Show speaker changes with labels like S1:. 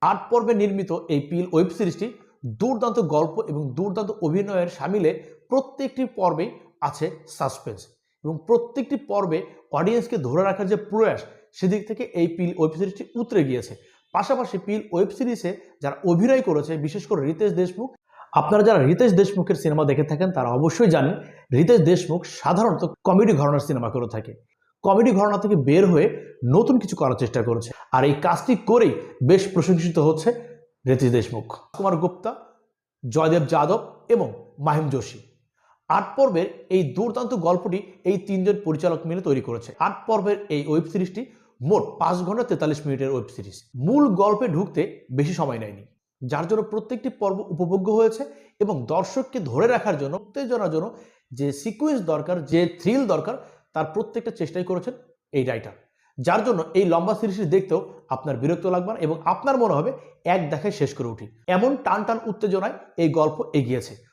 S1: 8 পর্বে নির্মিত এই পিল ওয়েব সিরিজটি দুর্দান্ত গল্প এবং দুর্দান্ত অভিনয়ের সামিলে প্রত্যেকটি পর্বে আছে সাসপেন্স এবং প্রত্যেকটি পর্বে অডিয়েন্সকে ধরে রাখার যে প্রয়াস সেদিক থেকে এই পিল ওয়েব সিরিজটি উতরে গিয়েছে। পাশাপাশি পিল ওয়েব সিরিজে যারা অভিনয় করেছে, বিশেষ করে রিতেশ দেশমুখ, আপনারা যারা রিতেশ দেশমুখের সিনেমা দেখে থাকেন তারা অবশ্যই জানেন রিতেশ দেশমুখ সাধারণত কমেডি ঘরানার সিনেমা করে থাকে। কমেডি ঘরানা থেকে বের হয়ে নতুন কিছু করার চেষ্টা করেছে, আর এই কাজটি করেই বেশ প্রশংসিত হচ্ছে রিতেশ দেশমুখ। কুমার গুপ্তা, জয়দেব যাদব এবং মাহিম যোশী 8 পর্বের এই দুর্দান্ত গল্পটি এই 3 জন পরিচালক মিলে তৈরি করেছে। 8 পর্বের এই ওয়েব সিরিজটি মোট 5 ঘন্টা 43 মিনিটের ওয়েব সিরিজ। মূল গল্পে ঢুকতে বেশি সময় নেয়নি, যার জন্য প্রত্যেকটি পর্ব উপভোগ্য হয়েছে এবং দর্শককে ধরে রাখার জন্য, উত্তেজনার জন্য যে সিকোয়েন্স দরকার, যে থ্রিল দরকার, তার প্রত্যেকটা চেষ্টাই করেছেন এই রাইটার। যার জন্য এই লম্বা সিরিজটি দেখতেও আপনার বিরক্ত লাগবে না এবং আপনার মনে হবে এক দেখায় শেষ করে উঠি। এমন টান টান উত্তেজনায় এই গল্প এগিয়েছে।